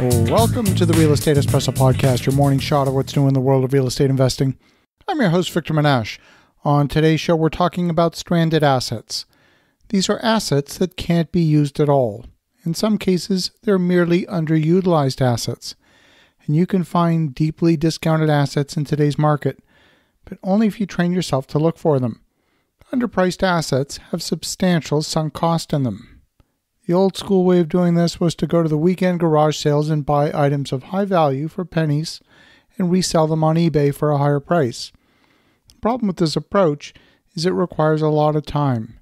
Welcome to the Real Estate Espresso Podcast, your morning shot of what's new in the world of real estate investing. I'm your host, Victor Menashe. On today's show, we're talking about stranded assets. These are assets that can't be used at all. In some cases, they're merely underutilized assets. And you can find deeply discounted assets in today's market, but only if you train yourself to look for them. Underpriced assets have substantial sunk cost in them. The old school way of doing this was to go to the weekend garage sales and buy items of high value for pennies and resell them on eBay for a higher price. The problem with this approach is it requires a lot of time.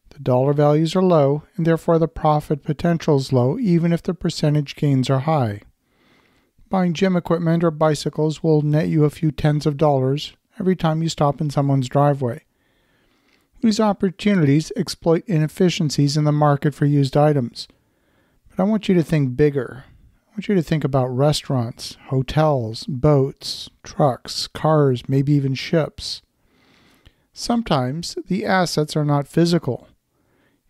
The dollar values are low and therefore the profit potential is low even if the percentage gains are high. Buying gym equipment or bicycles will net you a few tens of dollars every time you stop in someone's driveway. These opportunities exploit inefficiencies in the market for used items. But I want you to think bigger. I want you to think about restaurants, hotels, boats, trucks, cars, maybe even ships. Sometimes the assets are not physical.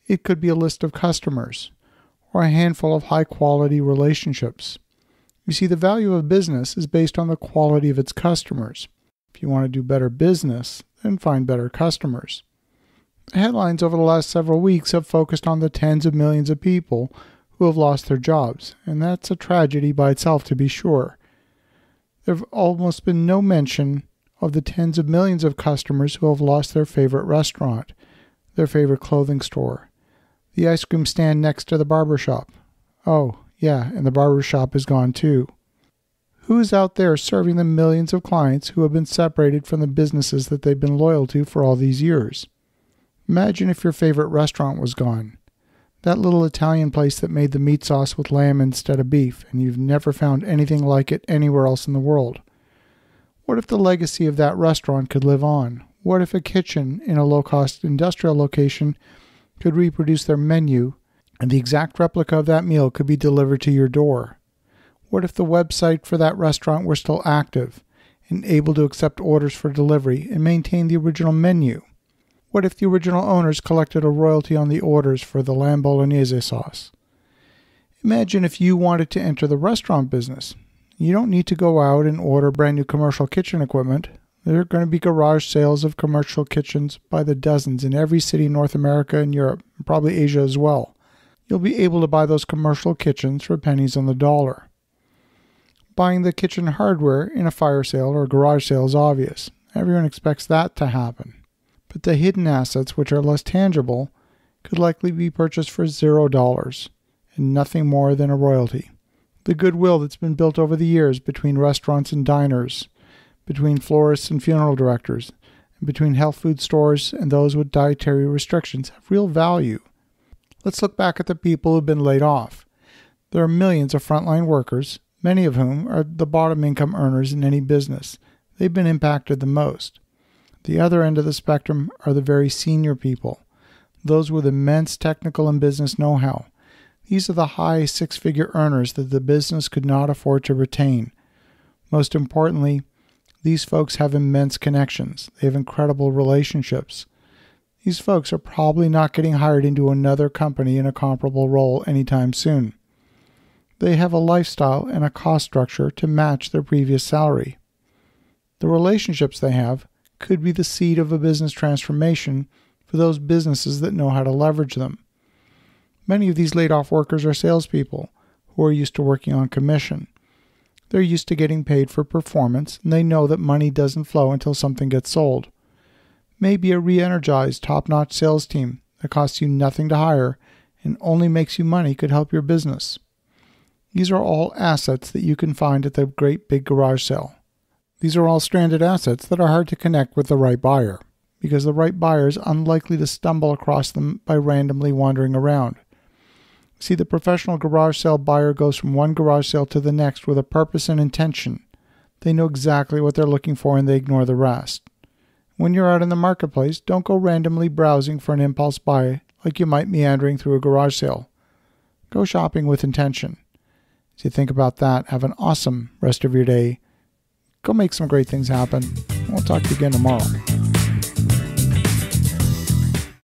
It could be a list of customers or a handful of high-quality relationships. You see, the value of business is based on the quality of its customers. If you want to do better business, then find better customers. The headlines over the last several weeks have focused on the tens of millions of people who have lost their jobs, and that's a tragedy by itself to be sure. There have almost been no mention of the tens of millions of customers who have lost their favorite restaurant, their favorite clothing store, the ice cream stand next to the barber shop. Oh, yeah, and the barber shop is gone too. Who is out there serving the millions of clients who have been separated from the businesses that they've been loyal to for all these years? Imagine if your favorite restaurant was gone. That little Italian place that made the meat sauce with lamb instead of beef, and you've never found anything like it anywhere else in the world. What if the legacy of that restaurant could live on? What if a kitchen in a low-cost industrial location could reproduce their menu, and the exact replica of that meal could be delivered to your door? What if the website for that restaurant were still active and able to accept orders for delivery and maintain the original menu? What if the original owners collected a royalty on the orders for the lamb bolognese sauce? Imagine if you wanted to enter the restaurant business. You don't need to go out and order brand new commercial kitchen equipment. There are going to be garage sales of commercial kitchens by the dozens in every city in North America and Europe, and probably Asia as well. You'll be able to buy those commercial kitchens for pennies on the dollar. Buying the kitchen hardware in a fire sale or a garage sale is obvious. Everyone expects that to happen. But the hidden assets, which are less tangible, could likely be purchased for $0 and nothing more than a royalty. The goodwill that's been built over the years between restaurants and diners, between florists and funeral directors, and between health food stores and those with dietary restrictions have real value. Let's look back at the people who've been laid off. There are millions of frontline workers, many of whom are the bottom income earners in any business. They've been impacted the most. The other end of the spectrum are the very senior people, those with immense technical and business know-how. These are the high six-figure earners that the business could not afford to retain. Most importantly, these folks have immense connections. They have incredible relationships. These folks are probably not getting hired into another company in a comparable role anytime soon. They have a lifestyle and a cost structure to match their previous salary. The relationships they have could be the seed of a business transformation for those businesses that know how to leverage them. Many of these laid-off workers are salespeople who are used to working on commission. They're used to getting paid for performance, and they know that money doesn't flow until something gets sold. Maybe a re-energized, top-notch sales team that costs you nothing to hire and only makes you money could help your business. These are all assets that you can find at the great big garage sale. These are all stranded assets that are hard to connect with the right buyer, because the right buyer is unlikely to stumble across them by randomly wandering around. See, the professional garage sale buyer goes from one garage sale to the next with a purpose and intention. They know exactly what they're looking for and they ignore the rest. When you're out in the marketplace, don't go randomly browsing for an impulse buy like you might meandering through a garage sale. Go shopping with intention. As you think about that, have an awesome rest of your day. Go make some great things happen. We'll talk to you again tomorrow.